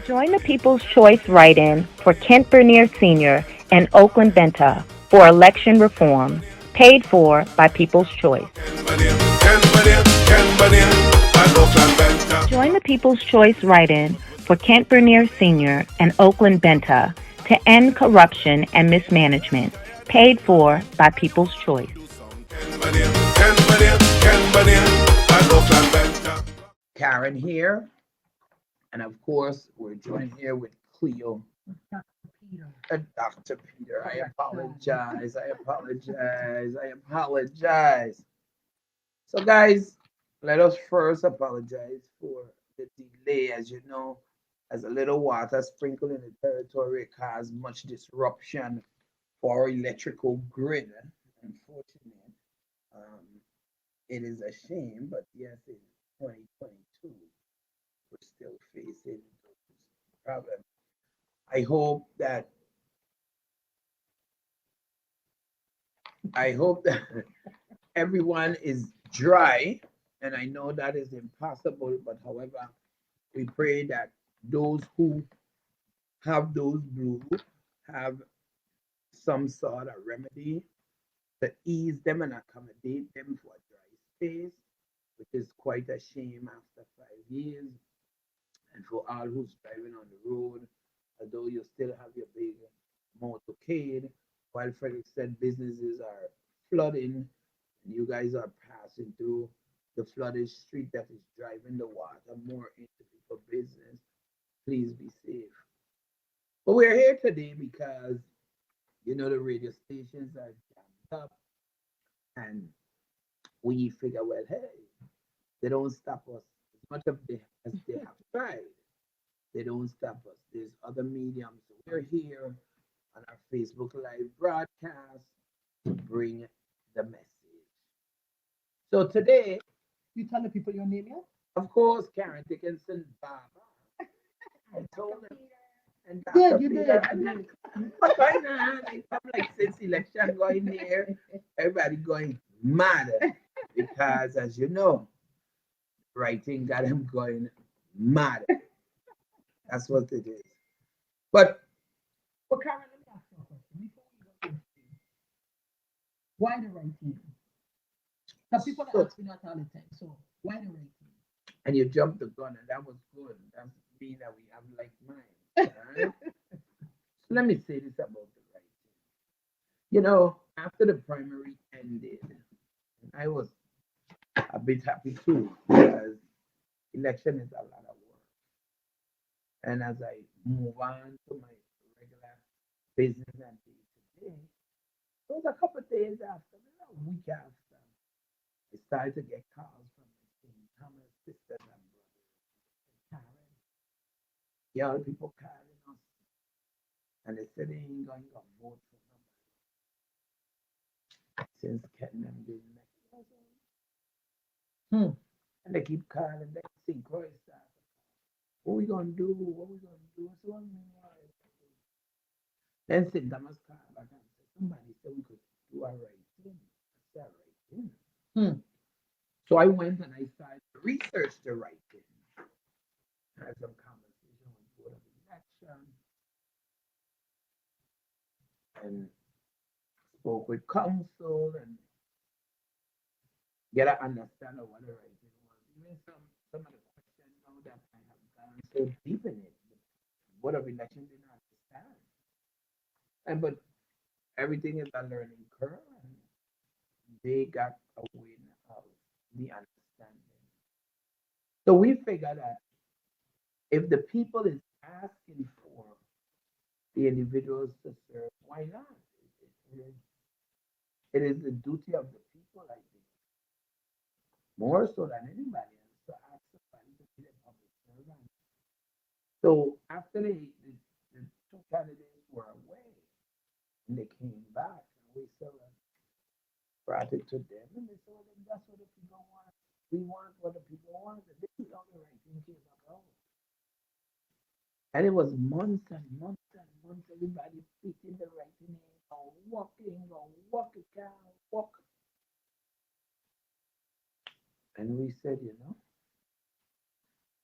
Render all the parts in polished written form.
Join the People's Choice write-in for Kent Bernier Sr. and Oakland Benta for election reform, paid for by People's Choice. Join the People's Choice write-in for Kent Bernier Sr. and Oakland Benta to end corruption and mismanagement, paid for by People's Choice. Karen here, and of course, we're joined here with Cleo and Dr. Peter. I apologize. So, guys, let us first apologize for the delay. As you know, as a little water sprinkled in the territory, it caused much disruption for our electrical grid. Unfortunately, um, it is a shame, but yes, in 2022, we're still facing those problems. I hope that everyone is dry, and I know that is impossible, but however, we pray that those who have those blues have some sort of remedy to ease them and accommodate them for a dry space, which is quite a shame after 5 years. And for all who's driving on the road, although you still have your big motorcade, while Frederick said businesses are flooding, and you guys are passing through the flooded street that is driving the water more into people's business. Please be safe. But we're here today because the radio stations are jammed up, and we figure, well, hey, they don't stop us as much as they have tried. They don't stop us. There's other mediums. So we're here on our Facebook Live broadcast to bring the message. So today, You tell the people your name, yeah? of course, Karen Dickenson Baba. I told them. And Yeah, Dr. you Peter, did. I did. But right now, I'm like, since election going there, everybody going mad because, as you know, writing got him going mad. That's what it is. But Well, Karen, let me ask you a question. Before we go into why the right team? Some people so, ask me that all the time. So why the right team? and you jumped the gun, and that was good. That means that we have like minds. Right? So let me say this about the right team. After the primary ended, I was a bit happy too because election is a lot of work. And as I move on to my regular business and day to day, it was a couple of days after, maybe a week after, I started to get calls from my St. Thomas sisters and brothers. Karen, young people calling us, and they said they ain't going to vote for nobody since Kenyon didn't make it. Hmm. And they keep calling, they sing chorus stuff. What we gonna do? What we gonna do? So I'm like, then St. Thomas called back and said, somebody said we could do a right thing. I said, right thing. Hmm. So I went and I started to research the right thing. I had some conversation with Board of Election and spoke with council and get an understanding of what the right thing was. Even some of the questions now that I have gone so deep in it, the Board of Election didn't understand. But everything is a learning curve, and they got a win of the understanding. So we figure that if the people is asking for the individuals to serve, why not? It is the duty of the people, I think, more so than anybody else, to ask somebody to be the public servant. So after the two candidates were away and they came back, and we said, well, brought it to them, and they said, well, then that's what the people want. We want what the people want, and this is how the right thing came about. And it was months and months and months, everybody speaking the right thing, go walk it down, walk. And we said,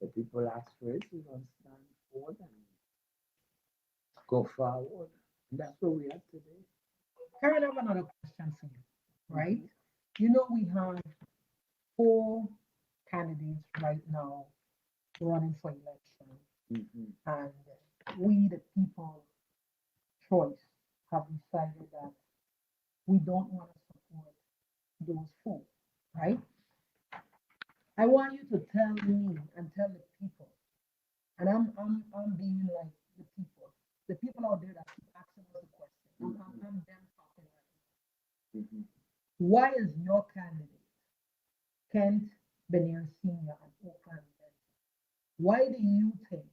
The people ask for it, we're going to stand forward and go forward. And that's where we are today. Karen, I have another question for you, right? You know, we have four candidates right now running for election, Mhm. and we, the people, choice, have decided that we don't want to support those four, right? I want you to tell me and tell the people, and I'm being like the people out there that keep asking us the question. I'm them talking right now. Mhm. Why is your candidate Kent Benier Senior and Oakland Benta? Why do you think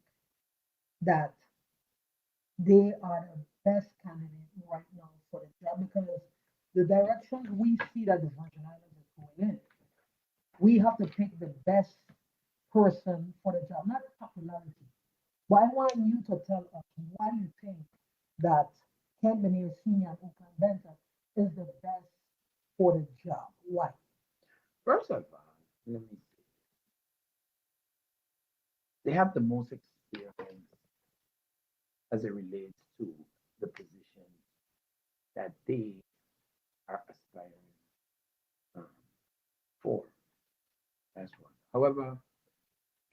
that they are the best candidate right now for the job? Because the direction we see that the Virgin Islands is going in, we have to pick the best person for the job, not popularity. But I want you to tell us why you think that Kent Benier Senior and Oakland Benta is the best for the job. Why? First of all, let me see. They have the most experience as it relates to the position that they are aspiring um, for. That's one. However,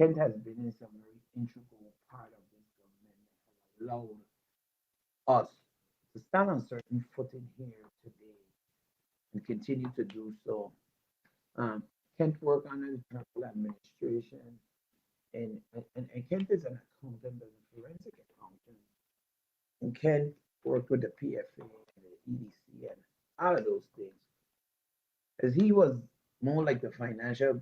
Kent has been in some very integral part of this government that has allowed us to stand on certain footing here today and continue to do so. Um, Kent worked under the Trump administration, and Kent is an accountant, but a forensic accountant. And Kent worked with the PFA and the EDC and all of those things. As he was more like the financial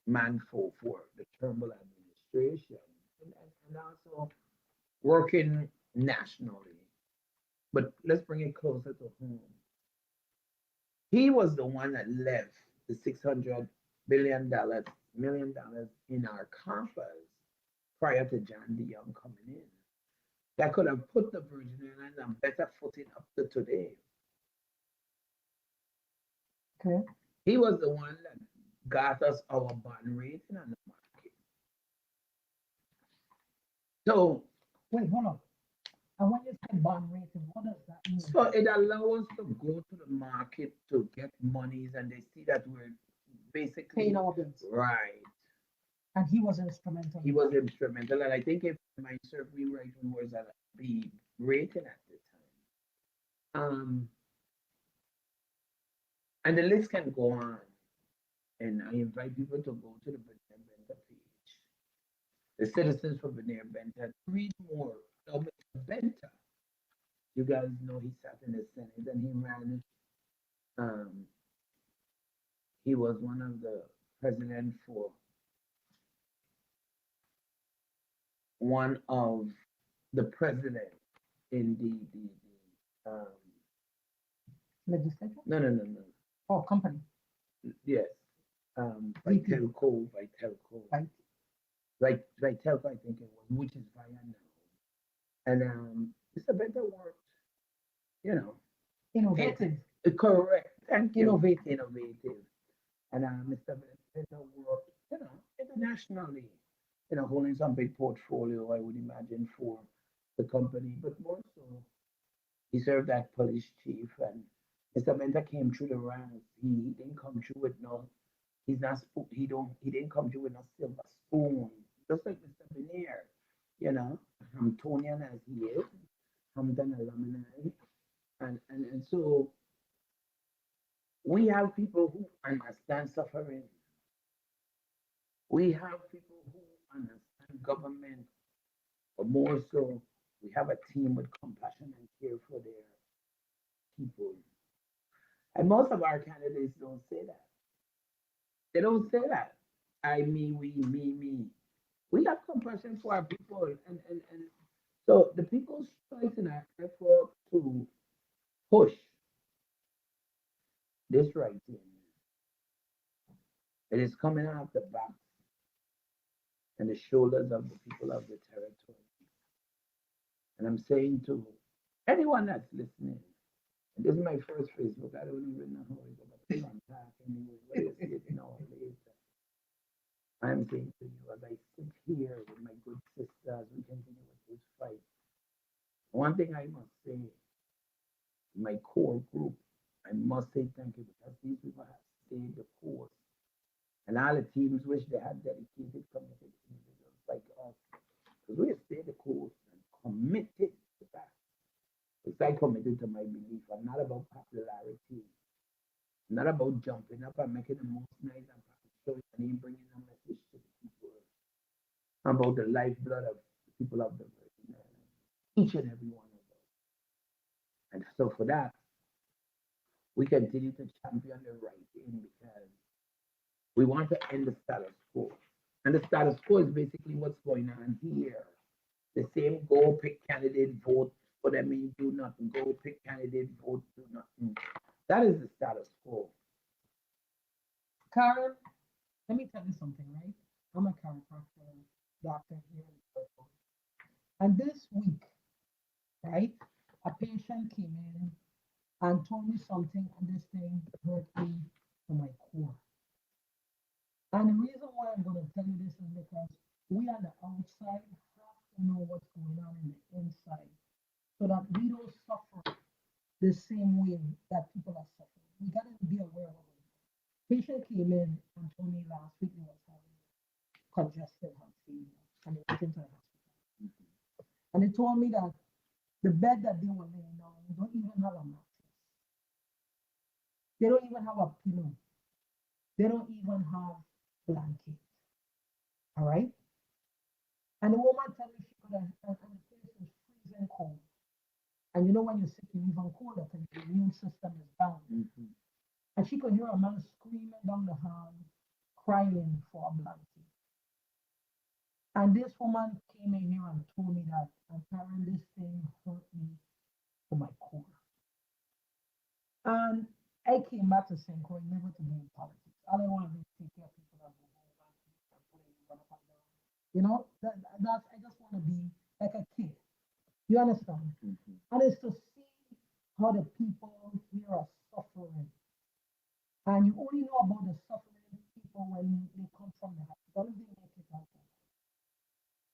man for the Turnbull administration and also working nationally. But let's bring it closer to home. He was the one that left the $600 million in our coffers prior to John D. Young coming in. That could have put the Virgin Islands on better footing up to today. Okay. He was the one that got us our bond rating on the market. So, Wait, hold on. And when you say bond rating, what does that mean? so it allows us to go to the market to get monies, and they see that we're basically Paying our bills. right. And he was instrumental. He was instrumental, and I think if my serve me right, we was at a B rating at the time. And the list can go on, and I invite people to go to the Benta page. The citizens for Veneer Benta read more about Benta. You guys know he sat in the Senate and he ran. Um, he was one of the president for one of the president in Legislature? no. Oh, company. Yes. VP. Vitelco. Right. Vitelco, I think it was, which is via now. And Mr. Benta worked, you know. Innovative. Correct. Thank you. Innovative. Innovative. And Mr. Benta worked, you know, internationally, you know, holding some big portfolio, I would imagine, for the company. But more so, he served as police chief, and Mr. Benta came through the ranks. He didn't come through with no, he's not, he didn't come through with no silver spoon. Just like Mr. Veneer, you know, Hamptonian as he is, Hampton alumni. And so we have people who understand suffering. We have people who understand government, but more so, we have a team with compassion and care for their people. And most of our candidates don't say that. They don't say that. I, me, we, me. We have compassion for our people. And so the people's choice in our effort to push this right in, it is coming out the back and the shoulders of the people of the territory. And I'm saying to anyone that's listening, and this is my first Facebook, I don't even know how it goes, but I'm talking anyway, whether you see it now or later. I am saying to you, as I sit here with my good sisters, we continue with this fight. One thing I must say, my core group, I must say thank you because these people have stayed the course. And all the teams wish they had dedicated, committed individuals like us. Because we have stayed the course and committed to that. Because I committed to my belief. I'm not about popularity. I'm not about jumping up and making the most nice and showing and even bringing a message to the people. I'm about the lifeblood of the people of the Virgin Islands. Each and every one of us. And so for that, we continue to champion the right thing because we want to end the status quo. And the status quo is basically what's going on here. The same go pick candidate, vote for them, and do nothing. Go pick candidate, vote, do nothing. That is the status quo. Karen, let me tell you something, right? I'm a chiropractor doctor here in Puerto. And this week, right, a patient came in and told me something, and this thing hurt me to my core. And the reason why I'm going to tell you this is because we on the outside have to know what's going on in the inside so that we don't suffer the same way that people are suffering. We got to be aware of it. Patient came in and told me last week he was having congestive heart failure and they went into the hospital. And they told me that the bed that they were laying on don't even have a mattress. They don't even have a pillow. They don't even have blanket. All right. And the woman told me she could have, and the place was freezing cold. And you know when you're sick, you're even colder because your immune system is down. Mm-hmm. And she could hear a man screaming down the hall, crying for a blanket. And this woman came in here and told me that, and Karen, this thing hurt me to my core. And I came back to St. Croix never to be in politics. All I want to do is take care of people that go home and play and run up and down. You know, that's I just want to be like a kid. You understand? Mm-hmm. And it's to see how the people here are suffering. And you only know about the suffering people when they come from the hospital. They make it out.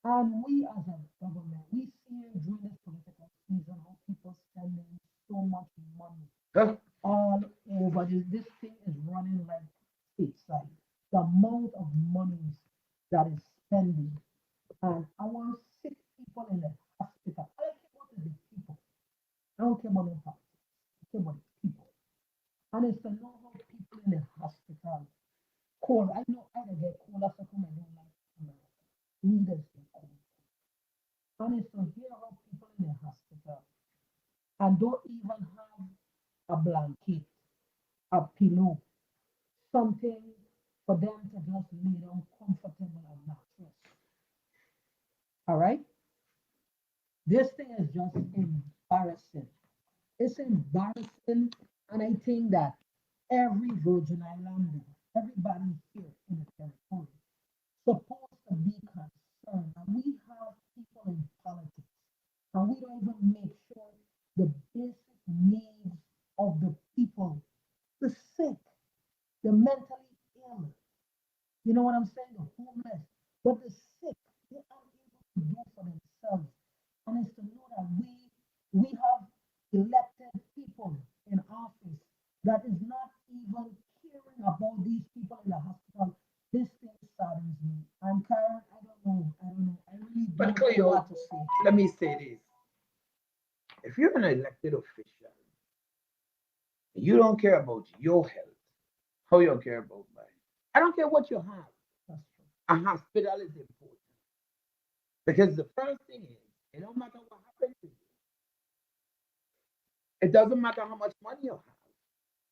And we as a government, we see during this political season how people spending so much money Huh? all over. This thing is running like stateside. The amount of money that is spending. And I want sick people in the hospital. I don't care about the people. I don't care about the politics. I care about the people. And it's to know how people in the hospital cold. I know I don't get cold after come I don't like America. Leaders get cold. And it's to hear how people in the hospital and don't even have a blanket, a pillow, something for them to just lay down comfortable and mattress. All right? This thing is just embarrassing. It's embarrassing, and I think that every Virgin Islander, everybody here in the territory, supposed to be concerned. And we have people in politics, and we don't even make sure the basic needs of the people, the sick, the mentally ill. You know what I'm saying? The homeless, but the sick, they aren't able to do for themselves. And it's to know that we have elected people in office that is not even caring about these people in the hospital. This thing saddens me. And Karen, I don't know. I really But don't know Cleo, what to say. let me say this. If you're an elected official, you don't care about your health, how you care about mine. I don't care what you have. That's true. A hospital is important. Because the first thing is, it don't matter what happened to you. It doesn't matter how much money you have.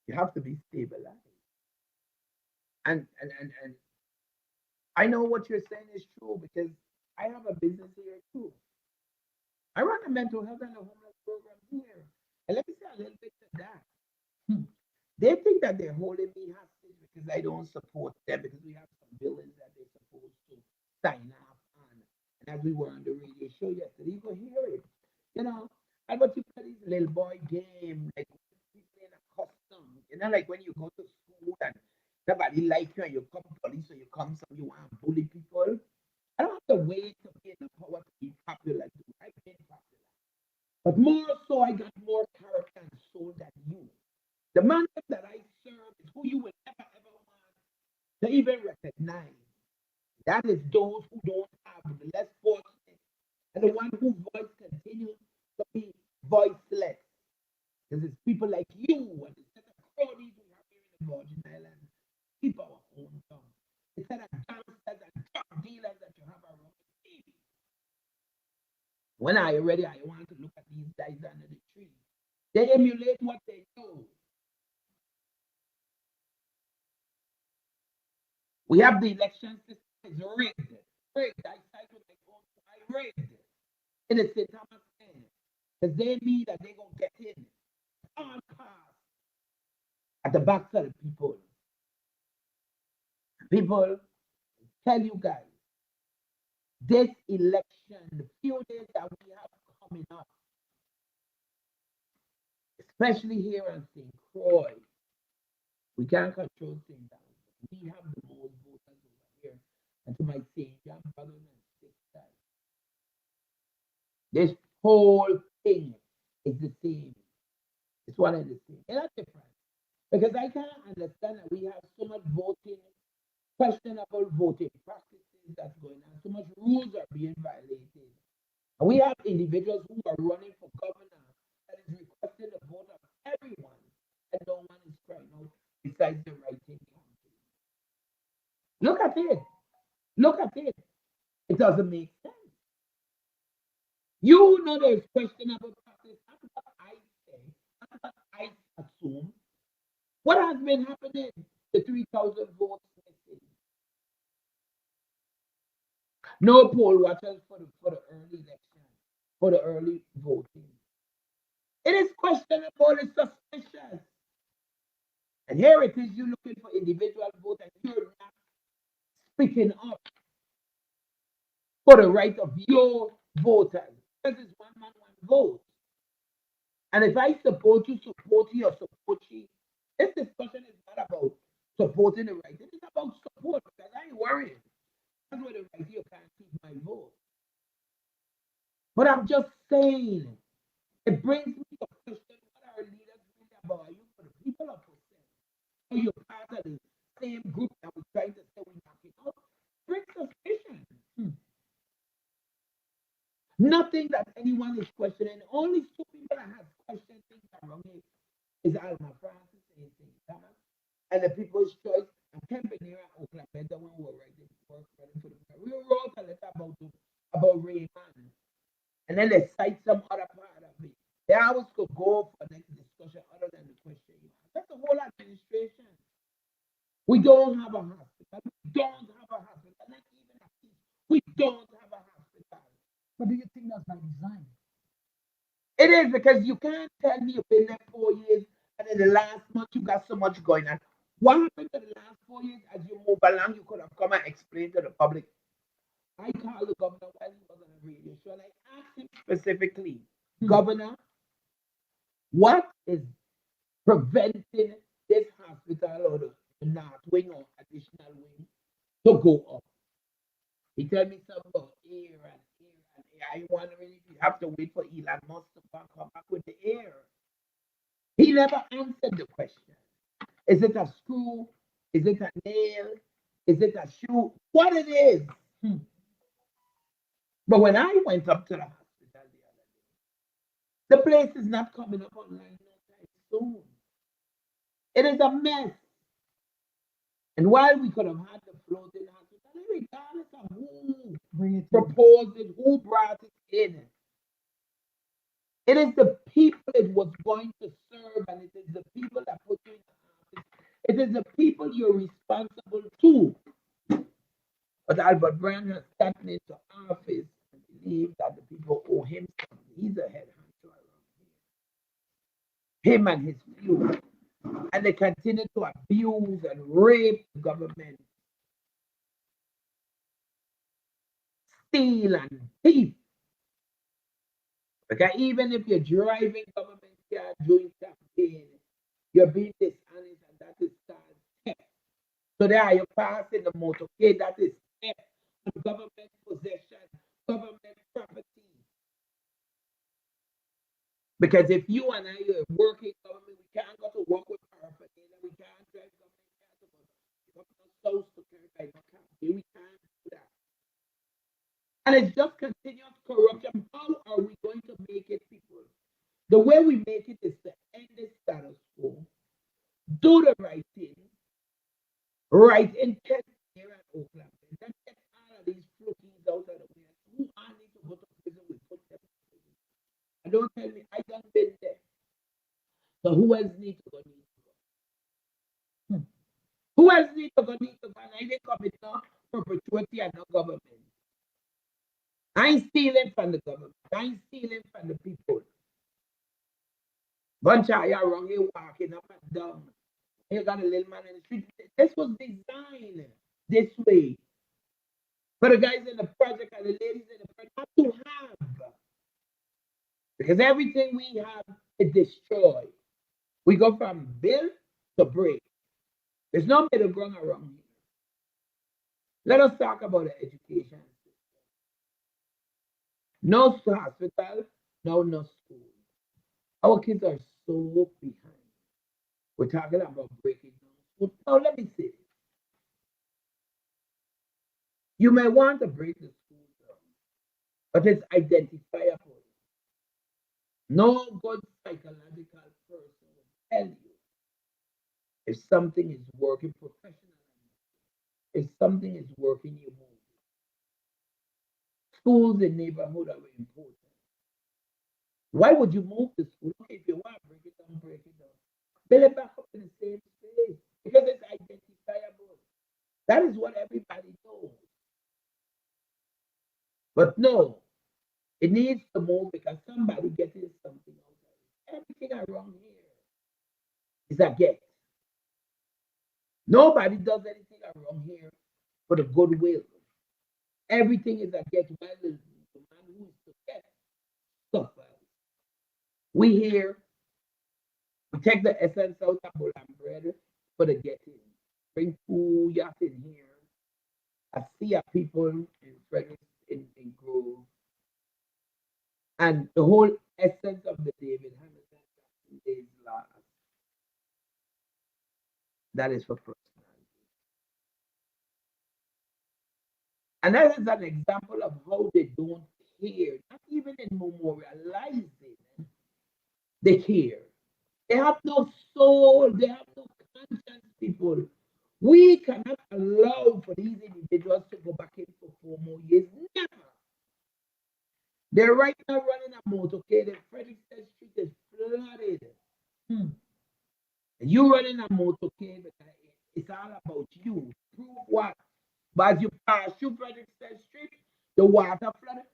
You have to be stabilized. And I know what you're saying is true because I have a business here too. I run a mental health and a homeless program here. And let me say a little bit to that. Hmm. They think that they're holding me hostage because I don't support them because we have some buildings that they're supposed to sign off on. And as we were on the radio show yesterday, you could hear it. You know, and what you play this little boy game, like people in a custom, like when you go to school and somebody everybody like you and you come police or you come some you want to bully people. I don't have to wait to be in the power to be popular. I've been popular. But more so, I got more character and soul than you. The man that I serve is who you will ever want to even recognize. That is those who don't have the less fortunate and the one whose voice continues to be voiceless. Because it's people like you and the set of cronies we have here in the Virgin Islands. Keep our own tongue. The set of gangsters and drug dealers that you have around the TV. When I ready, I want to look at these guys under the tree. They emulate what they know. We have the election system is rigged. Rigged. I side with my own. I rigged. In the St. Thomas end. Because they mean that they're going to get in. On cars. At the backs of the people. People, tell you guys, this election, the few days that we have coming up, especially here in St. Croix, we can't control St. Thomas. We have the most voters over here. And to my St. John brothers and sisters, this whole thing is the same. It's one and the same. It's not different. Because I can't understand that we have so much voting, questionable voting practices that's going on. So much rules are being violated. And we have individuals who are running for governor that is requesting the vote of everyone, and no one is crying out besides the right thing country. Look at it. Look at it. It doesn't make sense. You know there's questionable practice. That's what I say. That's what I assume. What has been happening? The 3,000 votes missing. No poll watchers for the early election, for the early voting. It is questionable, it's suspicious. And here it is, you looking for individual vote and you're not speaking up for the right of your voters. This is one man, one vote. And if I support you or support you, this discussion is not about supporting the right. This is about support because I ain't worried. That's where the right here can't keep my vote. But I'm just saying, it brings me to question what our leaders really about. Are you for the people or for self? Are you part of the same group that was trying to say we're knocking out? Brings suspicion. Nothing that anyone is questioning. Only two people that have questioned things that wrong is Alma Francis and St. Thomas and the People's Choice and Kempenera and Oakland Benta when we were writing work running for the we wrote a letter about Raymond. And then they cite some other part of it. They always could go for next discussion other than the question you ask. That's the whole administration. We don't have a hospital. We don't have a hospital. Not even a piece. We don't have a hospital. But do you think that's by design? It is because you can't tell me you've been there 4 years and in the last month you got so much going on. What happened to the last 4 years as you move along? You could have come and explained to the public. I called the governor while he was on the radio show and I asked him specifically, Governor, what is preventing this hospital or the north wing or additional wing to go up? He told me something about air and air. I wondering if you have to wait for Elon Musk to come back with the air. He never answered the question. Is it a screw? Is it a nail? Is it a shoe? What it is? But when I went up to the hospital the other day, the place is not coming up online no time soon. It is a mess. And while we could have had the floating hospital, regardless of who proposed it, who brought it in, it is the people it was going to serve, and it is the people that put you in the office. It is the people you're responsible to. But Albert Brown has gotten into office and believes that the people owe him something. He's a head honcho around here. Him and his few. And they continue to abuse and rape the government, steal and thief. Because even if you're driving government car during campaign, you're being dishonest, and that is called theft. So there you passing the motorcade that is theft on government possession, government property. Because if you and I are working government, we can't go to work with paraphernalia, we can't drive government cars to go to south to carry by no car. We can't do that. And it's just continuous corruption. How are we going to make it, people? The way we make it is to end the status quo, do the right thing, right intent here at Oakland. Let's get all of these flookies out of the way. Who I need to go to prison, we put them in prison. And don't tell me I done been there. So who else need to go? Need to go? Who else need to go? Need to go? And I didn't commit no perpetuity and no government. I ain't stealing from the government. I ain't stealing from the people. Bunch of you wrong here walking up and down. You got a little man in the street. This was designed this way for the guys in the project and the ladies in the project not to have. Because everything we have is destroyed. We go from build to break. There's no middle ground around here. Let us talk about the education system. No hospital, no school. Our kids are so behind. We're talking about breaking down school. Now, let me say this. You may want to break the school down, but it's identifiable. No good psychological person will tell you if something is working professionally, if something is working, you move. Schools in neighborhood are important. Why would you move the school? Okay, if you want to break it down, break it down. Build it back up in the same space because it's identifiable. That is what everybody knows. But no, it needs to move because somebody getting something out of it. Everything around here is a get. Nobody does anything around here for the goodwill. Everything is a get while the man who is to get suffers. We here, we take the essence out of bowl and bread for the getting. Bring food, yacht in here. I see a people in Frederick in Grove. And the whole essence of the David Hamilton is last. That is for personality. And that is an example of how they don't care, not even in memorializing, they care. They have no soul, they have no conscience, people. We cannot allow for these individuals to go back in for 4 more years. Never. They're right now running a motorcade. Frederickson Street is flooded. And you running a motorcade, it's all about you. Prove what? But as you pass through Frederickson Street, the water flooded.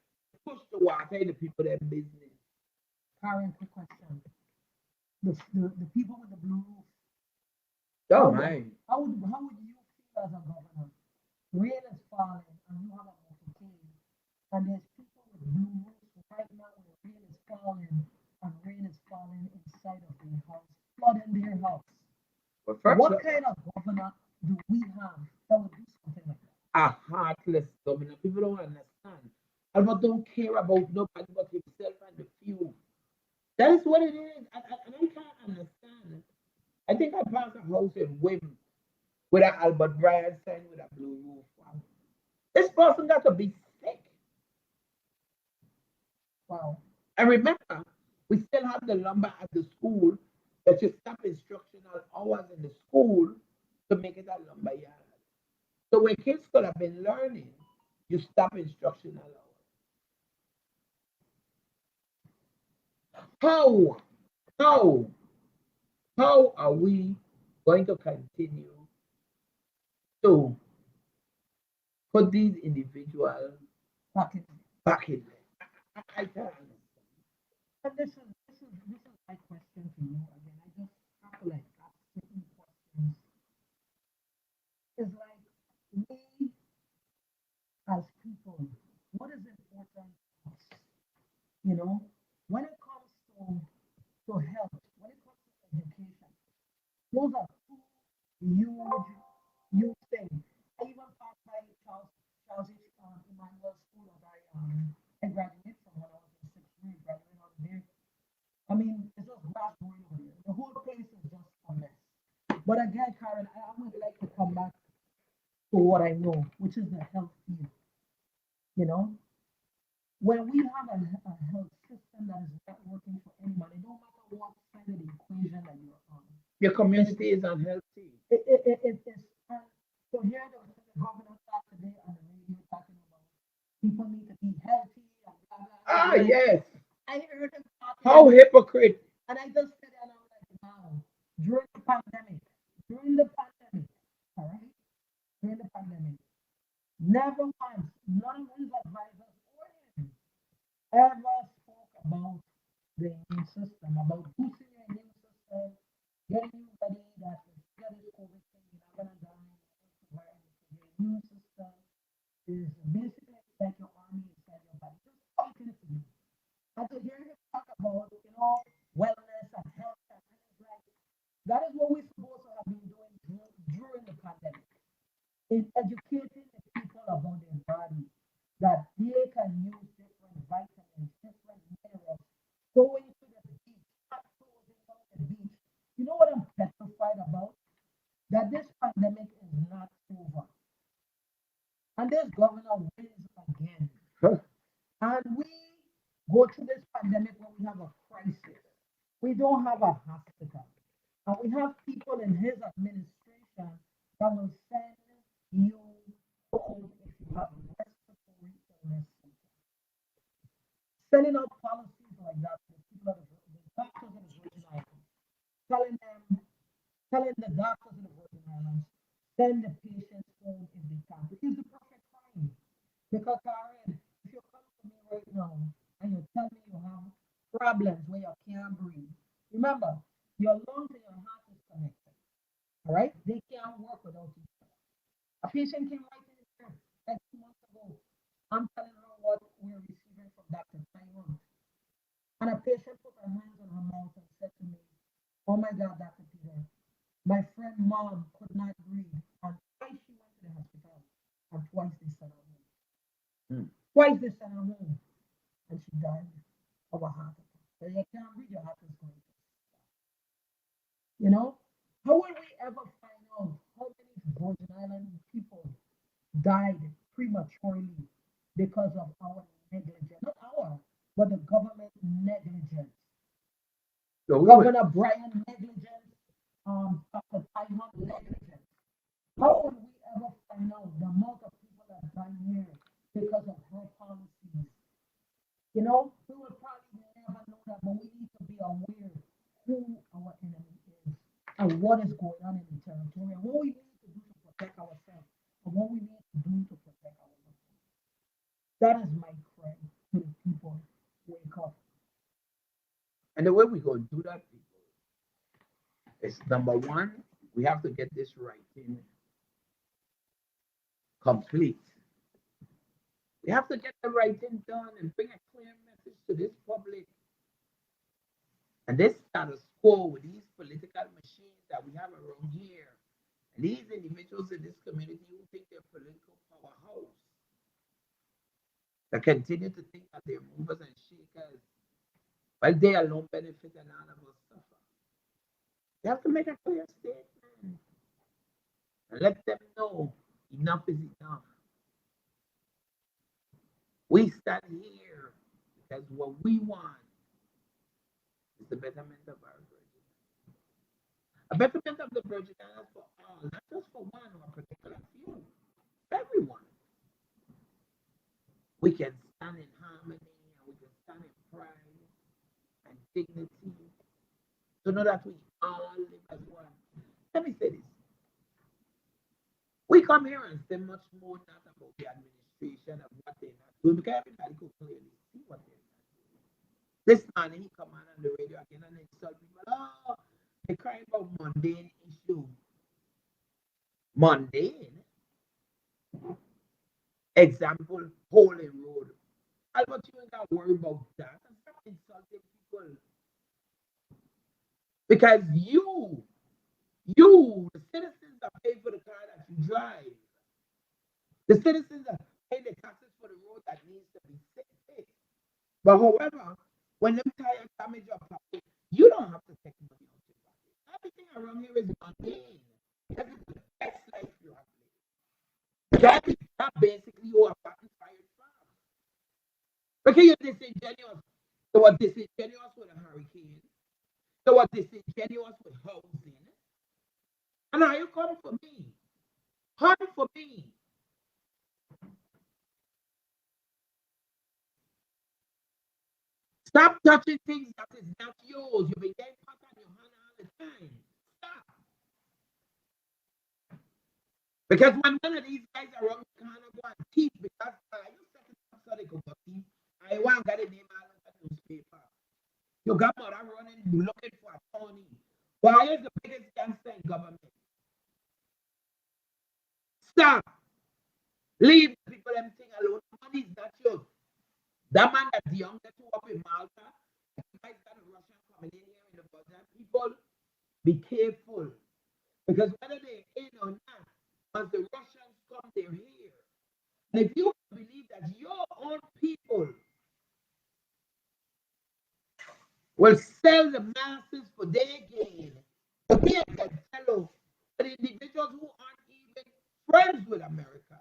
Push the water in the people their business. Karen, quick question. The people with the blue roof. Don't mind. How would you feel as a governor? Rain is falling and you have a motorcade, and there's people with blue roofs right now where rain is falling and rain is falling inside of their house, flooding their house. What kind of governor do we have that would do something like that? A heartless governor. People don't understand. Albert don't care about nobody but himself and the few. That is what it is. And I can't understand. I think I passed a house in Wim with an Albert Bryan sign with a blue roof. Wow. This person got to be sick. Wow. And remember, we still have the lumber at the school that you stop instructional hours in the school to make it a lumber yard. So when kids could have been learning, you stop instructional hours. How? How? How are we going to continue to put these individuals Back in. back in there? I can't understand. And this is my question to you again. I just have to like ask certain questions. It's like we as people, what is important to us? You know, when it comes to health, when it comes to education, those are two huge thing. I even passed by Charles Emmanuel School that I graduated from when I was in sixth grade, graduating out there. I mean, it's just grass growing over there. The whole place is just a mess. But again, Karen, I would like to come back to what I know, which is the health field. You know, when we have a health system that is not working for anybody, no matter what side of the equation that you're on, Your community is unhealthy. it's so here the governor talked today on the radio talking about people need to be healthy and blah blah blah. Ah, yes. I heard him How talking, hypocrite. and I just said, and I'm like, wow. During the pandemic, all right, during the pandemic, never once, none of his advisors or him ever spoke about the immune system, about boosting your immune system, getting you ready that if you get this COVID thing, you're not gonna die. Your immune system is basically like your army inside your body, just fighting for you. And to hear him talk about, wellness and health, and it's like that is what we're supposed to have been doing during the pandemic, is educating the people about their body, that they can use different vitamins, different minerals, going to the beach, not closing down the beach. You know what I'm petrified about? That this pandemic is not over. And this governor wins again. Huh? And we go through this pandemic when we have a crisis. We don't have a hospital. And we have people in his administration that will send you home if you have respiratory illness. Sending out policies like that to the people of the doctors in the Virgin Islands, telling them, telling the doctors in the Virgin Islands, send the patients home if they can. It is the perfect time. Because Karen, if you come to me right now and you tell me you have problems where you can't breathe, remember, your lungs and your heart is connected. All right? They can't work without each other. A patient came right in here like 2 months ago. I'm telling her what we're receiving from Dr. Tyrone. And a patient put her hands on her mouth and said to me, "Oh my God, Dr. Peter, my friend mom could not breathe. And twice she went to the hospital. And twice they sent her home. Hmm. Twice they sent her home. And she died of a heart attack. So you can't breathe, your heart is going to stop. You know? How will we ever find out how many Virgin Island people died prematurely because of our negligence? Not our, but the government negligence. So we would, Governor Brian negligence, Dr. Tyrone negligence. How would we ever find out the amount of people that die here because of her policies? We will probably never know that, but we need to be aware who our enemy is and what is going on in the territory and what we need to do to protect ourselves and what we need to do to protect our loved ones. That is my cry to the people. Wake up. and the way we're going to do that, people, is number one, we have to get this writing complete. We have to get the writing done and bring a clear message to this public. And this status quo with these political machines that we have around here, and these individuals in this community who think they're political powerhouse, that continue to think that they're movers and shakers, while they alone benefit and none of us suffer. You have to make a clear statement and let them know enough is enough. We stand here because what we want is the betterment of our Virgin. A betterment of the Virgin Islands for all, not just for one or a particular few, everyone. We can stand in harmony and we can stand in pride and dignity to know that we all live as one. Let me say this. We come here and say much more not about the administration of what they're not doing because everybody could clearly see what they're not doing. This morning he come on the radio again and insult people. Oh, they cry about mundane issue. Mundane. Example, hole in road. Albert, you ain't got to worry about that. And stop insulting people. Because you, the citizens are paying for the car that you drive. The citizens are paying the taxes for the road that needs to be fixed. But however, when them tires damage your pocket, you don't have to take money out your pocket. Everything around here is mundane. This is the best life you have lived. That basically you are fired from. Because you're disingenuous. They were disingenuous with a hurricane. They were disingenuous with housing. And now you come for me. Come for me. Stop touching things that is not yours. You've been getting pat on your hand all the time. Stop. Because when none of these guys are around, you can't go and teach because you set it up so they could go teach. I want to get a name out of the newspaper. You got mother running, looking for a Tony. Why is the biggest gangster in government? Stop. Leave the people them thing alone. Money is not yours. That man that's young, that two up in Malta, guys got a Russian coming in here in the border. People, be careful. Because whether they're in or not, once the Russians come, they're here. And if you believe that your own people will sell the masses for their gain, to be a good fellow, but individuals who aren't even friends with America,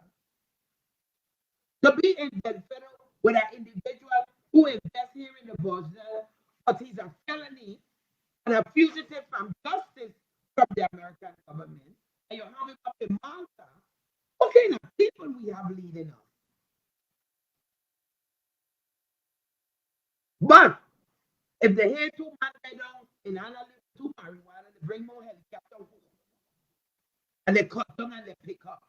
to be in that fellow with an individual who invests here in the border, but he's a felony and a fugitive from justice from the American government, and you have him up in Malta. Okay, now people we have leading us. But if they hear two men die down in Honolulu, two marijuana, they bring more helicopters and they cut down and they pick up.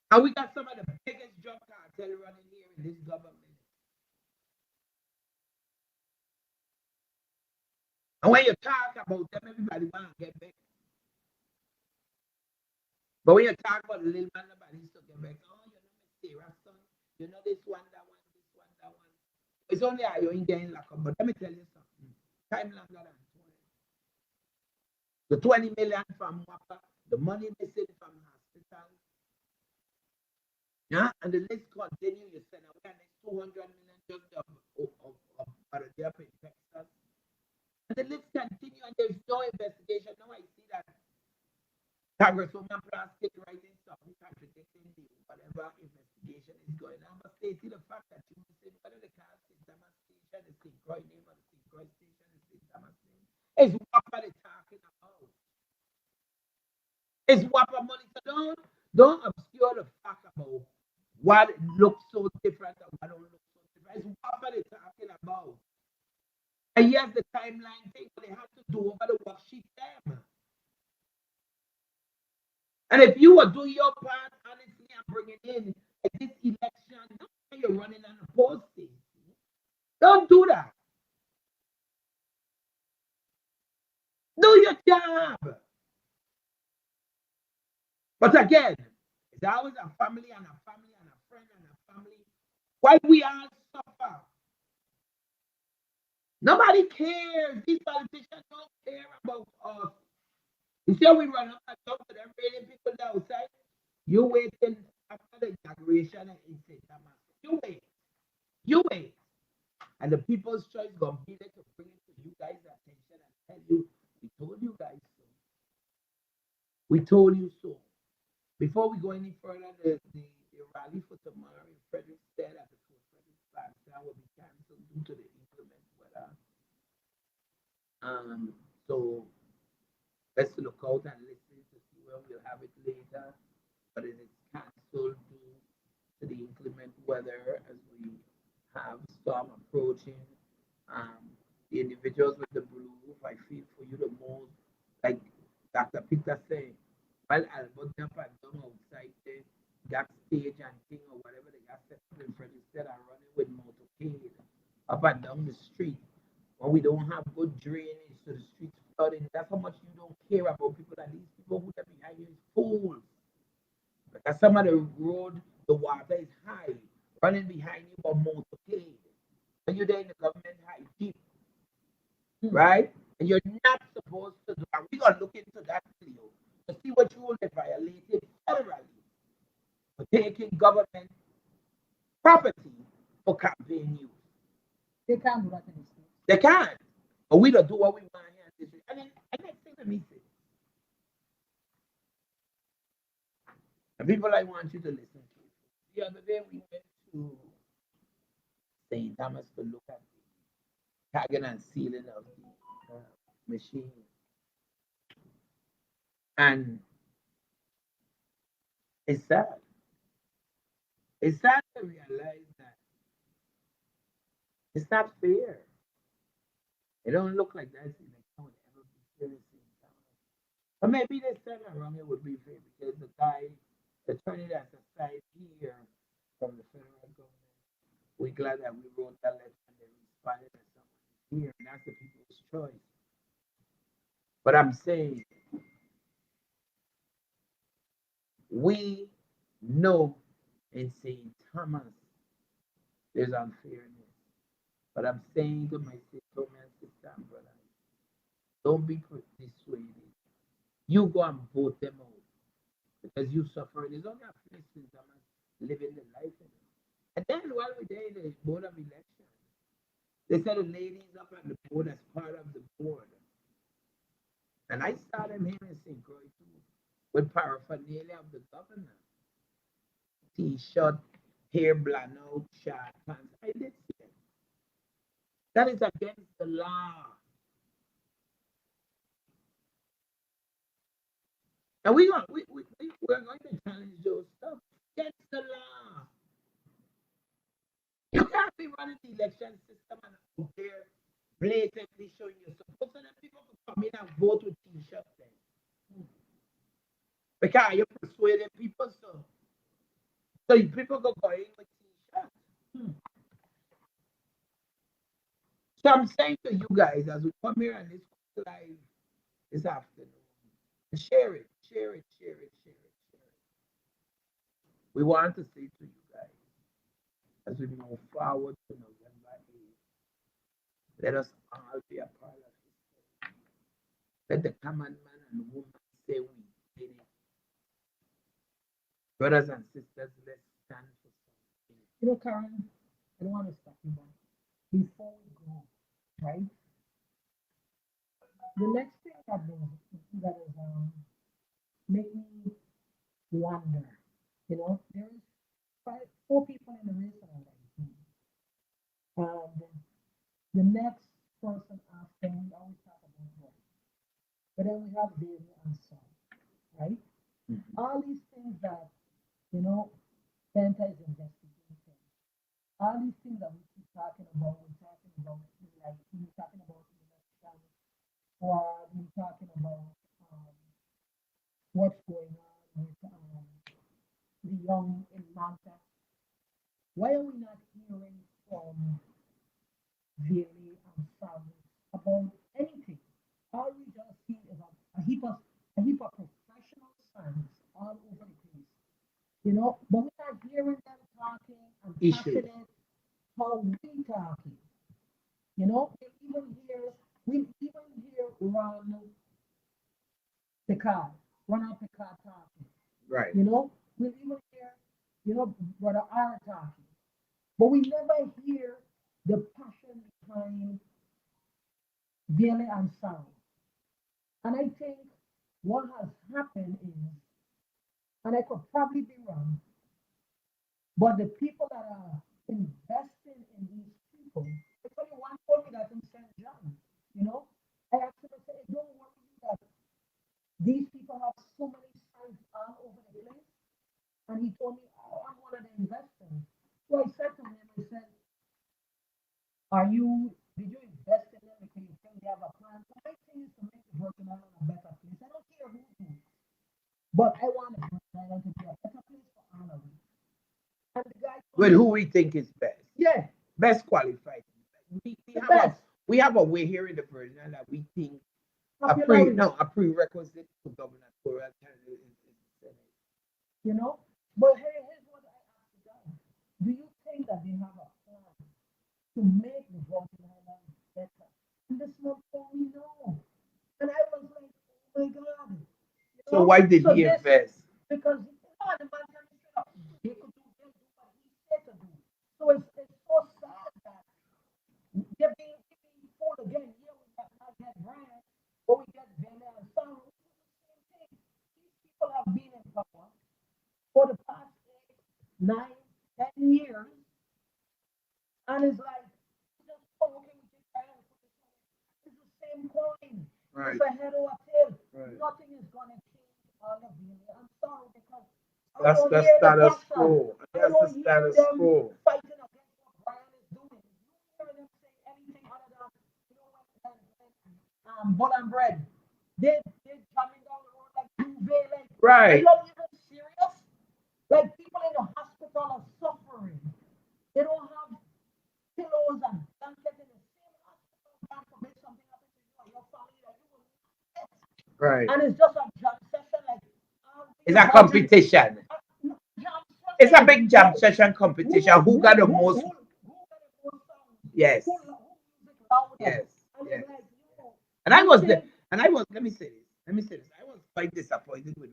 And we got some of the biggest drug cartel running here in this government. And when you talk about them, everybody want to get back. But when you talk about the little man, nobody used to get back. Oh, you know, Sarah, son. You know this one, that one, this one, that one. It's only how you ain't getting locked up. But let me tell you something. Time longer than 20. The 20 million from WAPA, the money missing from hospital. Yeah, and the list continue. You send away next 200 million just of the up in Texas. And the list continue, and there's no investigation. Now I see that Congresswoman Plastic writing something contradicting the whatever investigation is going on. But stating the fact that you said whether the car is Dama Station, the St. Croix name, or the St. Croix Station is St. Dama Station, is WAPA they talking about. It's WAPA money. So don't obscure the fact about what looks so different and what don't look so different. It's WAPA they talking about. And yes, the timeline thing, but they have to do over the worksheet them. And if you are doing your part honestly and bringing in this election, don't say you're running on a posting. Don't do that. Do your job. But again, it's always a family and a family and a friend and a family. Why we all suffer? Nobody cares. These politicians don't care about us. You see how we run up and talk to them really people outside? You waiting after the inauguration and St. Thomas. You wait. You wait. And the people's choice gonna be there to bring it to you guys' attention and tell you, we told you guys so. We told you so. Before we go any further, the rally for tomorrow in Frederickstead at the Frederick Flagstaff will be canceled due to the inclement weather. So let's look out and listen to see when we'll have it later. But it is canceled due to the inclement weather as we have storm approaching. The individuals with the blue roof, I feel for you the most, like Dr. Peter said, while Albert jump and down outside the that stage and thing or whatever they got set up in Frederickstead are running with motorcade up and down the street. When we don't have good drainage, so the streets flooding, that's how much you don't care about people. And these people who are behind you is fools. Because some of the road, the water is high, running behind you for motorcade. And you're there in the government high deep, right? And you're not supposed to do that. We're going to look into that video to see what rule they violated federally for taking government property for campaign use. They can't do that in the States. They can't. But we don't do what we want here in this. And then the next thing let me say. And people, I want you to listen to. The other day we went to St. Thomas to look at the tagging and sealing of the machine. And it's sad. It's sad to realize that it's not fair. It don't look like that's in the county ever be fair in St. Thomas. But maybe this time around it would be fair because the guy, the attorney that's aside here from the federal government, we're glad that we wrote that letter and they responded to someone here, and that's the people's choice. But I'm saying we know in St. Thomas there's unfairness. But I'm saying to my sister and sister and brother, don't be dissuaded. You go and vote them out because you suffer. There's only a place in Thomas living the life in it. And then while we're there, the board of election, they said the ladies up at the board as part of the board. And I saw them here in St. Croix too, with paraphernalia of the governor. T-shirt, hair blonde out, short pants. I did see them. That is against the law. And we're going to challenge those stuff against the law. You can't be running the election system and out there blatantly showing your support so that people can come in and vote with T-shirts then. Because you're persuading people so people go in with T-shirts. So I'm saying to you guys as we come here and this live this afternoon, share it. We want to say to you guys as we move forward to November 8th, let us all be a part of it. Let the common man and woman say we did it. Brothers and sisters, let's stand for something. You know, Karen, I don't want to stop you, but before we go, right? The next thing that is make me wonder, there's four people in the race already. And the next person after we always talk about work. But then we have David and Son, right? Mm-hmm. All these things that, Benta is investigating. All these things that we keep talking about, like we're talking about election, or we're talking about what's going on with the young in Manta. Why are we not hearing from Vili and Sam about anything? All we just see is a heap of professional sons all over the place, but we're not hearing them talking and Issues. passionate how we talking. We even hear Ronald Picard talking. Right. We even hear, Brother R talking. But we never hear the passion behind Billy and Sam. And I think what has happened is, and I could probably be wrong, but the people that are investing in these people, actually one told me that in St. John, I actually said, don't worry that these people have so many signs all over the place. And he told me, oh, I'm one of the investors. So I said to him, I said, did you invest in them because you think they have a plan? My thing is to make the Virgin Island a better place. I don't care who do it. But I want the Virgin Island to be a better place for all of us. And the guy Well, who we think is best. Yeah. Best qualified. We have a way here in the Virgin that we think a prerequisite to gubernatorial candidate is the Senate. But here's what I ask you guys. Do you think that they have a plan to make the Virgin Islands better? And this one told me no. And I was like, oh my God. So So why did So he this invest? because the man tell me straight up, they could do, they'll do what he said to do. So it's so sad that they're being fooled again. Here we got not get Brian, but we get Benta and Son. Same thing. These people have been in power for the past 8, 9, 10 years, and it's like just oh, okay, we take Brian and put this on. It's the same coin. Right. It's a head or a tail. Right. Nothing is gonna change all of you. I'm sorry because I That's don't the hear the status passion. quo. I That's the don't hear status them quo. fighting against what Brian is doing. You hear them say anything other than bull and bread. They jamming down the road like prevalent. Are Right. you even serious? Like people in the hospital are suffering. They don't have pillows and blankets in the same hospital. God forbid something happens to you or your family that you will not get. Right. And it's just a jam session like It's a competition. jam It's a session. big jam session competition. Who got the most? Who got the most songs? Yes. Who music louder? Yes. And Yes. it's like, And I you was think and I was. Let me say this. Let me say this. I was quite disappointed with.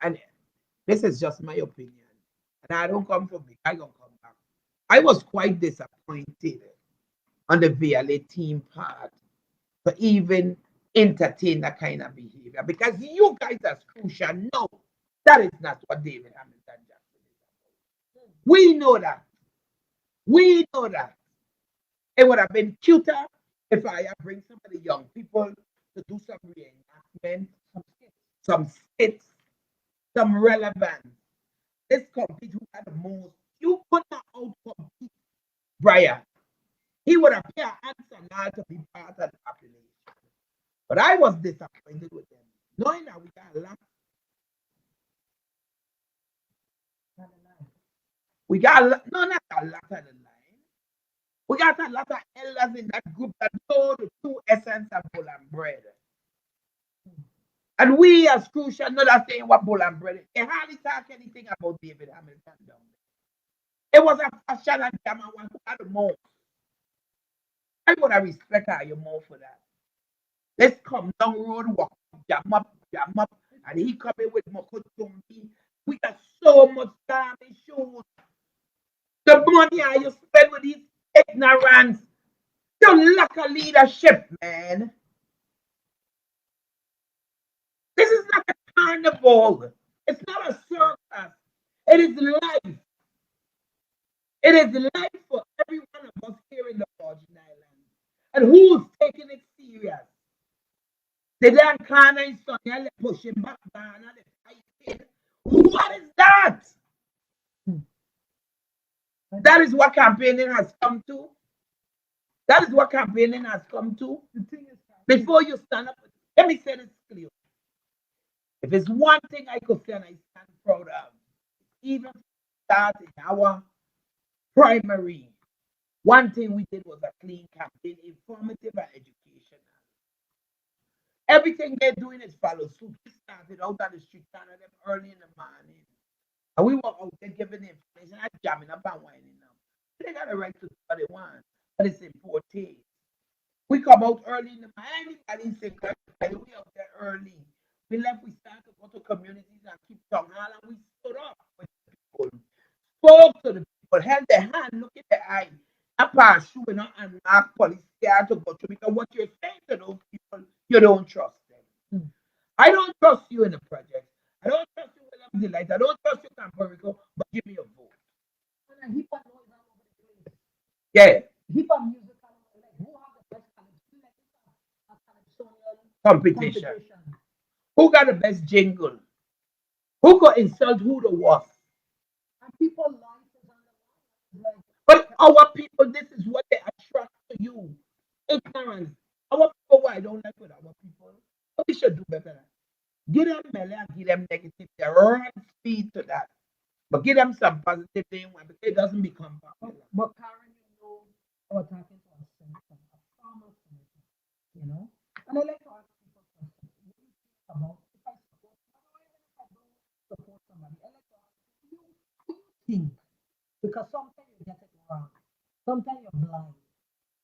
And this is just my opinion. And I don't come from me. I don't come back. I was quite disappointed on the VLA team part to even entertain that kind of behavior because you guys as crucial know that is not what David Hamilton Jackson is about. We know that. We know that. It would have been cuter if I had bring some of the young people to do some reenactment, some skits, some relevance. Let's compete who had the most. You could not out compete Brian. He would appear handsome now to be part of the population. But I was disappointed with them, knowing that we got a lot. We got a lot, no, not a lot of the line. We got a lot of elders in that group that know the true essence of bull and bread. And we as crucial not that saying what bull and bread is. They hardly talk anything about David Hamilton down there. It was a fashion and drama one who had the most. I would have respect you more for that. Let's come down road, walk, jam up, and he coming with Mokotumbi. We got so much time in shows. The money you spend with these ignorance, you lack of leadership, man. This is not a carnival. It's not a circus. It is life. It is life for every one of us here in the Virgin Islands. And who's taking it serious? The damn Kana and Sonia pushing back banner, they fighting. What is that? That is what campaigning has come to. That is what campaigning has come to. the thing is, Before you stand up, let me say this clear. If it's one thing I could say and I stand proud of, even start in our primary, one thing we did was a clean campaign, informative and educational. Everything they're doing is follow suit. We started out on the street kind of them early in the morning. And we were out there giving the information and jamming up and winding them. They got a right to do what they want, but it's important. We come out early in the morning. Anybody say, we out there early. We left, we started to go to communities and keep tongue hall, and we stood up with the people, spoke to the people, held their hand, look in their eye, and pass through and ask police there to go through because what you're saying to those people, you don't trust them. I don't trust you in the project. I don't trust you with Delight. I don't trust you in Campo Rico, but give me a vote. and hip hop noise all over the place. Yeah, Hip hop music, like who have the best talent? Like a Calypsonian competition. competition. Who got the best jingle? Who could insult who the was? And people life is on the line. Like But our people, this is what they attract to you. Ignorance. Our people, why I don't like with our people. But we should do better. Give them melee and give them negative. They run speed to that. But give them some positive thing because it doesn't become popular. but Karen, I was talking to a senator, a former senator, and I like to ask people questions. What do you think about if I support, or even if I don't support somebody, I like to ask, think? Because sometimes you get it wrong. Sometimes you're blind,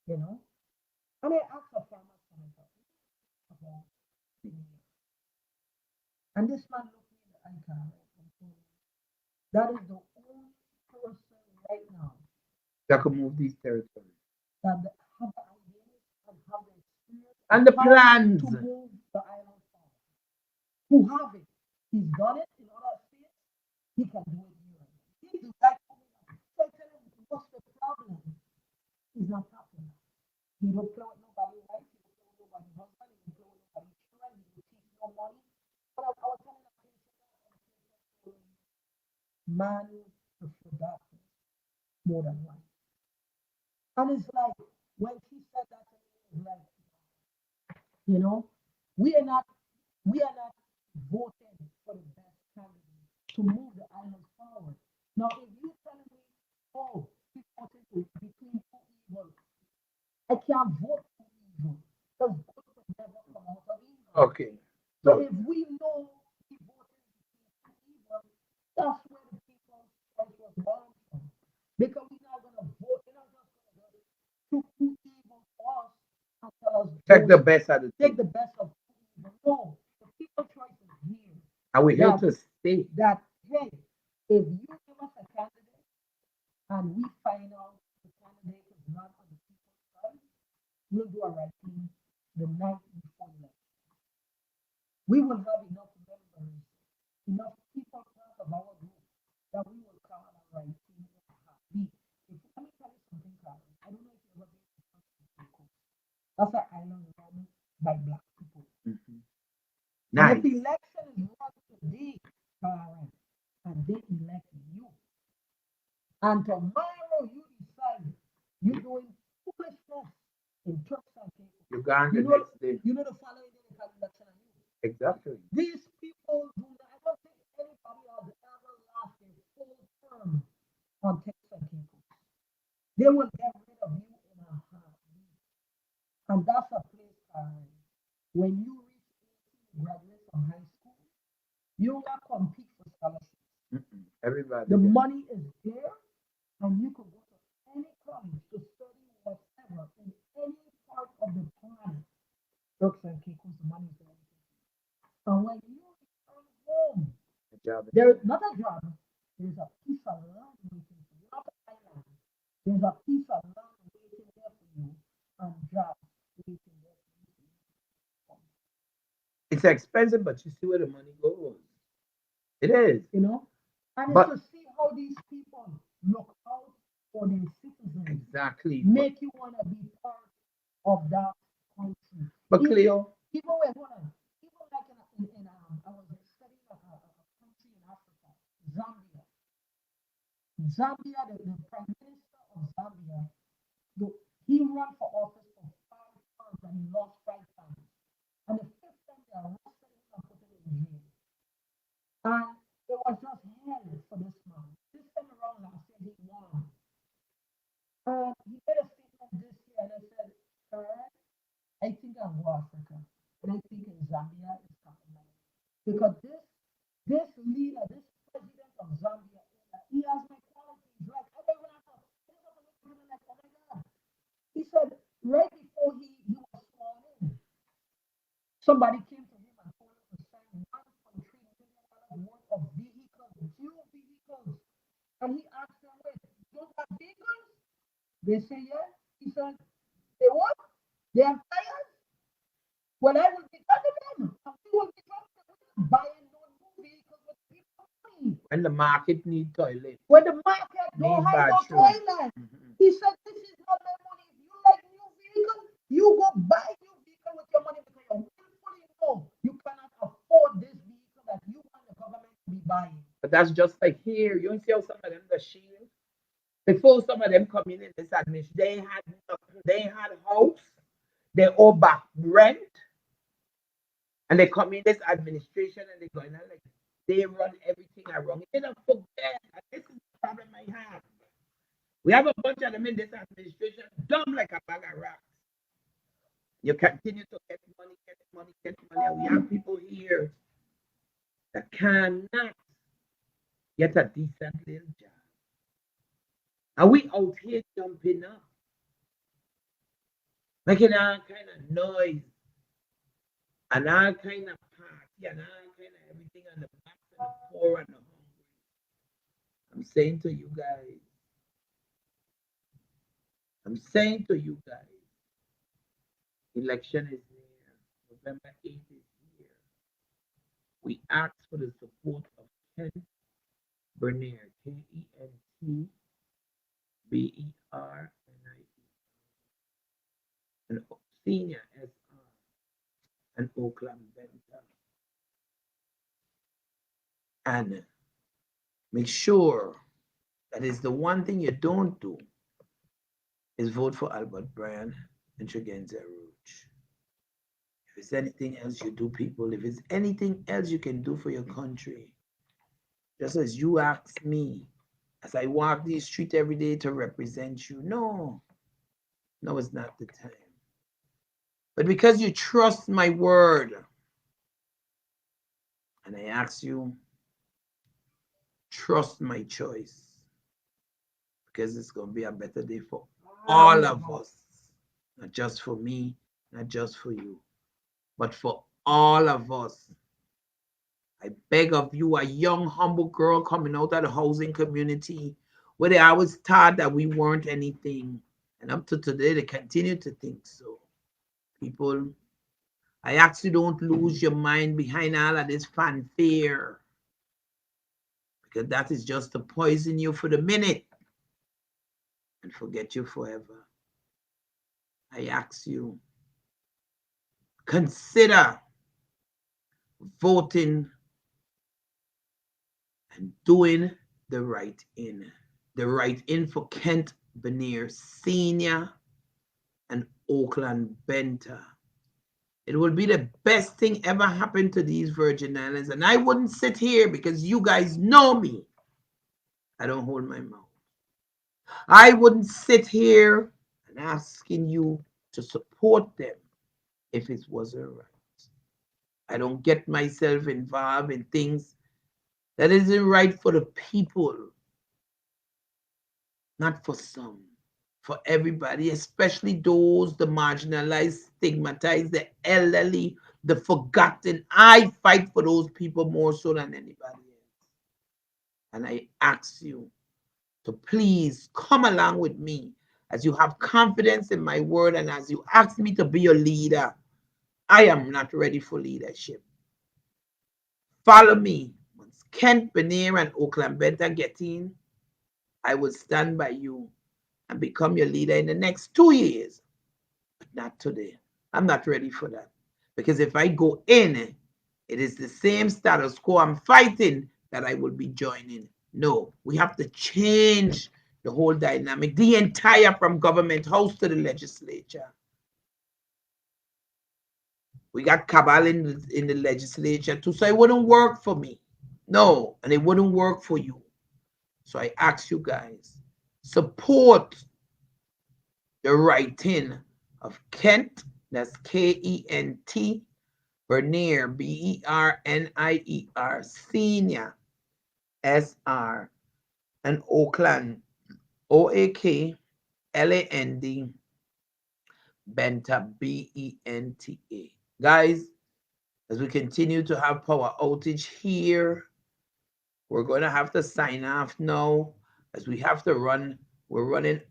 you know? And I asked a former senator about And this man looked me in the eye, Karen, and told me, that is the only person right now That could move these territories. that have the ideas and have the experience And the how plans. to move the island forward. Who have it? He's done it in other states. He can do it here. He's the guy coming up. So I tell him, what's the problem? He's not happening. He don't play with nobody wife. He don't play with nobody husband. He don't play with nobody children. He don't teach no money. But I was telling him, man prefer darkness more than light. And it's like when she said that to me, it's like, you know, we are not voting for the best candidate to move the island forward. Now, if you telling me, oh, we voted between two evils, I can't vote for evil because good will never come out of evil. Okay. So if we know we voted between two evils, that's where the people's choice was born from. Because we're not gonna vote, we're not just gonna choose two evils for us and tell us Take the vote, best out of take it. the best of two evils. No, the people's choice is here. And we're here That to stay. that hey, if you give us a candidate and we find out the candidate is not on the people's side, we'll do our right thing the night before election. We will have enough members, enough people part of our group that we will call our right thing in a heartbeat. Let me tell you something, Carol. I don't know if you've ever been to Mexico. That's an island run by black people. Mhm. And if Nice. election is run today, Karen, and they elect you, and tomorrow you decide you're doing foolishness in Turks and Caicos. You gone the You know, next day. you know the following day they call election on you. Exactly. These people do not, I don't think anybody has ever lasted full term on Turks and Caicos. They will get rid of you in a heartbeat. And that's a place, Karen, when you reach 18, graduate from high school, you will not compete for scholarships. Mm-mm. Everybody. The gets- money is there, and you can go to any college to study whatever in any part of the planet. Turks and Caicos, the money is there. And when you return home, the job. there's not a job, there's a piece of land waiting for you, not an island. There's a piece of land waiting there for you, and jobs waiting there for you. It's expensive, but you see where the money goes. It is. You know? And But it's to see how these people look out for their citizens, exactly. make you want to be part of that country. But Even, Cleo, even when, hold on, even like I was studying a country in Africa, Zambia. Zambia, the prime minister of Zambia, the, he ran for office for 5 terms and he lost 5 times. And the fifth time they arrested him and put him in jail. And it was just hell for this man. This time around last year, he won. He made a statement this year, and I said, Karen, I think I'll go Africa. And I think in Zambia is coming. Because this leader, this president of Zambia, he has my qualities. Like, I don't even have to, I don't have to look at him like, oh my God. He said, right before he was sworn in, somebody came to him and told him to sign $1.3 million worth of vehicles, new vehicles. And he asked them, wait, those are vehicles? They say, yeah. He said, they what? They have tires? Well, I will be driving them. And we will be driving them. Buying no new vehicles with people money. when the market need toilet, When the market don't need have no bathroom. toilet. Mhm. He said, this is not my money. If you like new vehicle, you go buy new vehicle with your money because you willfully know you cannot afford this vehicle that you want the government to be buying. But that's just like here. You don't see how some of them the shield. Before some of them come in this administration, they had nothing. They had house, they owe back rent, and they come in this administration and they go in and like they run everything wrong. You don't forget, and this is the problem I have. We have a bunch of them in this administration, dumb like a bag of rocks. You continue to get money, get money, get money, and we have people here that cannot get a decent little job. And we out here jumping up, making all kind of noise and all kind of party and all kind of everything. poor and the hungry. I'm saying to you guys, election is near. November 8th is here. We ask for the support of Kent Bernier, Kentbernier, and Senior SR, and Oakland Benta. And make sure that is the one thing you don't do is vote for Albert Bryan and Tregenza Rouge. If it's anything else you do, people, if it's anything else you can do for your country, just as you ask me, as I walk these streets every day to represent you, no, it's not the time. But because you trust my word, and I ask you, trust my choice, because it's going to be a better day for all of us, not just for me, not just for you, but for all of us. I beg of you, a young, humble girl coming out of the housing community where they always thought that we weren't anything. And up to today, they continue to think so. People, I ask you don't lose your mind behind all of this fanfare, because that is just to poison you for the minute and forget you forever. I ask you, consider voting and doing the right in. The right in for Kent Bernier Sr. and Oakland Benta. It will be the best thing ever happened to these Virgin Islands. And I wouldn't sit here because you guys know me. I don't hold my mouth. I wouldn't sit here and asking you to support them if it wasn't right. I don't get myself involved in things that isn't right for the people. Not for some, for everybody, especially those, the marginalized, stigmatized, the elderly, the forgotten. I fight for those people more so than anybody else. And I ask you to please come along with me as you have confidence in my word and as you ask me to be your leader. I am not ready for leadership. Follow me. Once Kent Bernier and Oakland Benta get in, I will stand by you and become your leader in the next 2 years. But not today. I'm not ready for that. Because if I go in, it is the same status quo I'm fighting that I will be joining. No, we have to change the whole dynamic, the entire from government house to the legislature. We got cabal in the legislature too, so it wouldn't work for me. No, and it wouldn't work for you. So I ask you guys, support the writing of Kent, that's Kent, Bernier, Bernier, Senior, SR, and Oakland, Oakland, Benta, Benta. Guys, as we continue to have power outage here, we're going to have to sign off now, as we have to run. We're running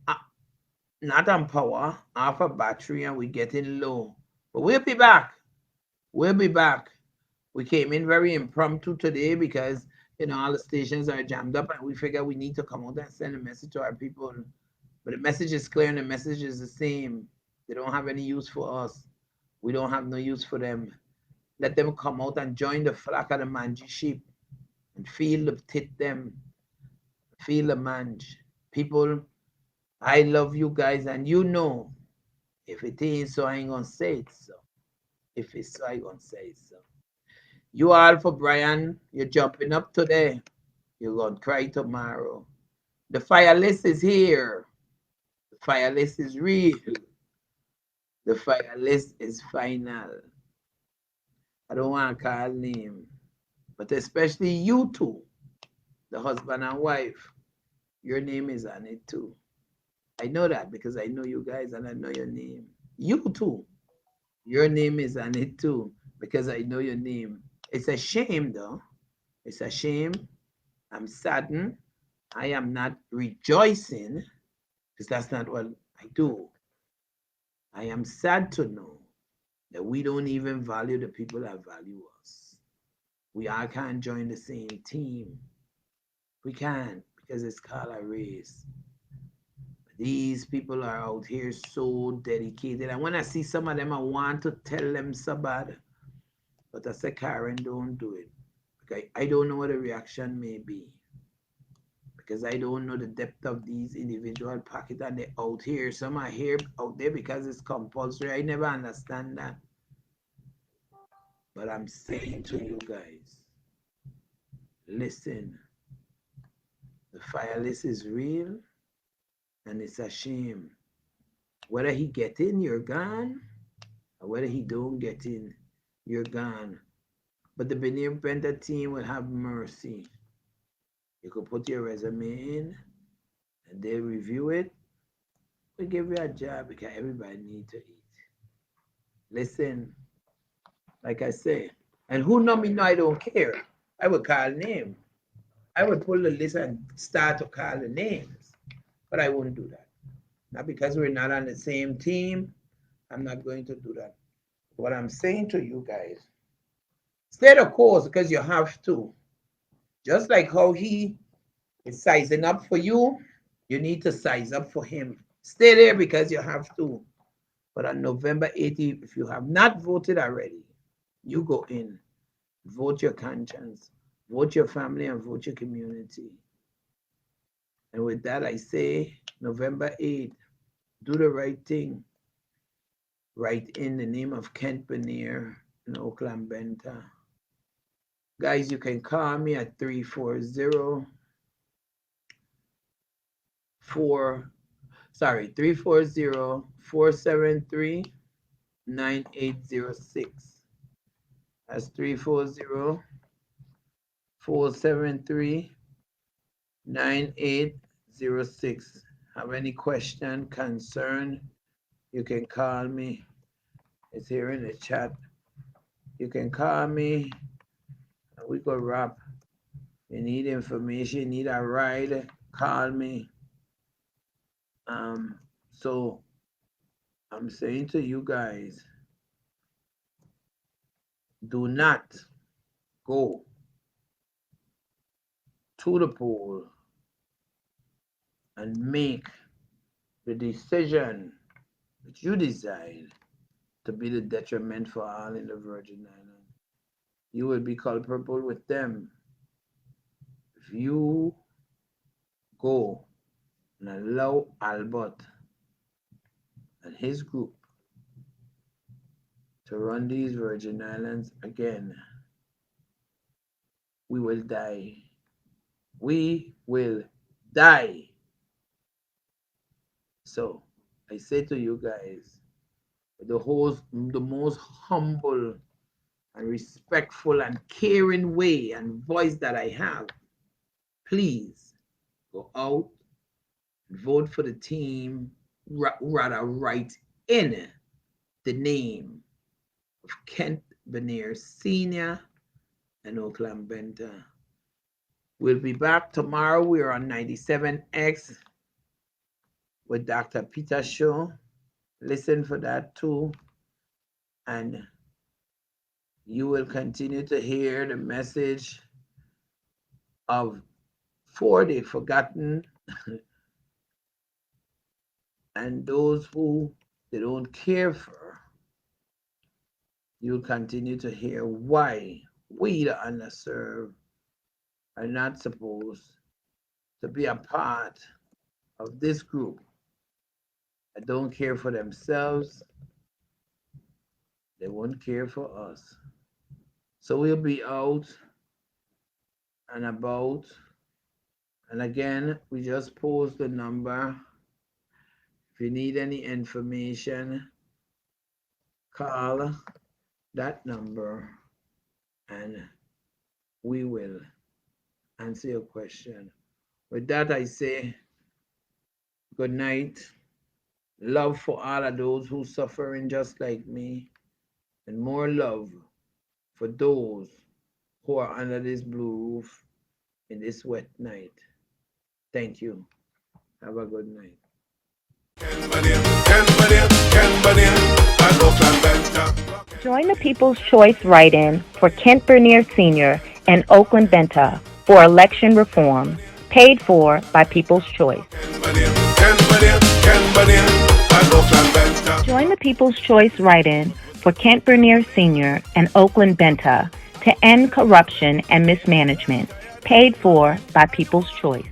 not on power, off a battery, and we're getting low. But we'll be back. We'll be back. We came in very impromptu today because, all the stations are jammed up and we figure we need to come out and send a message to our people. But the message is clear and the message is the same. They don't have any use for us. We don't have no use for them. Let them come out and join the flock of the mangy sheep and feel the tit them, feel the mange. People, I love you guys, and if it ain't so, I ain't gonna say it so. If it's so, I ain't gonna say it so. You all for Brian, you're jumping up today. You're gonna cry tomorrow. The fire list is here. The fire list is real. The fire list is final. I don't want to call name, but especially you two, the husband and wife, your name is on it too. I know that because I know you guys and I know your name. You too, your name is on it too because I know your name. It's a shame though. It's a shame. I'm saddened. I am not rejoicing because that's not what I do. I am sad to know that we don't even value the people that value us. We all can't join the same team. We can't because it's called a race. These people are out here so dedicated. And when I see some of them, I want to tell them so bad. But I say, Karen, don't do it. Okay, I don't know what the reaction may be. Because I don't know the depth of these individual pockets and they're out here. Some are here out there because it's compulsory. I never understand that. But I'm saying to you guys, listen, the fire list is real and it's a shame. Whether he get in, you're gone, or whether he don't get in, you're gone. But the Benta team will have mercy. You could put your resume in and they'll review it. We'll give you a job because everybody needs to eat. Listen, like I say, and who know me now, I don't care. I would call name. I would pull the list and start to call the names. But I wouldn't do that. Not because we're not on the same team. I'm not going to do that. What I'm saying to you guys, stay the course because you have to. Just like how he is sizing up for you, you need to size up for him. Stay there because you have to. But on November 18th, if you have not voted already, you go in, vote your conscience, vote your family, and vote your community. And with that, I say November 8th, do the right thing. Write in the name of Kent Bernier in Oakland, Benta. Guys, you can call me at 340 473 9806. That's 340 473 9806. Have any question, concern, you can call me. It's here in the chat. You can call me and we go wrap. You need information, you need a ride, call me. So I'm saying to you guys, do not go to the poll and make the decision that you decide to be the detriment for all in the Virgin Islands. You will be culpable with them if you go and allow Albert and his group to run these Virgin Islands again. We will die. We will die. So I say to you guys, the most humble and respectful and caring way and voice that I have, please go out and vote for the team, rather write in the name of Kent Bernier Sr. and Oakland Benta. We'll be back tomorrow. We're on 97X with Dr. Peter Show. Listen for that too. And you will continue to hear the message of for the forgotten and those who they don't care for. You'll continue to hear why we, the underserved, are not supposed to be a part of this group that don't care for themselves. They won't care for us. So we'll be out and about. And again, we just post the number. If you need any information, call that number and we will answer your question. With that, I say good night. Love for all of those who suffering just like me, and more love for those who are under this blue roof in this wet night. Thank you. Have a good night. Join the People's Choice write-in for Kent Bernier Sr. and Oakland Benta for election reform, paid for by People's Choice. Join the People's Choice write-in for Kent Bernier Sr. and Oakland Benta to end corruption and mismanagement, paid for by People's Choice.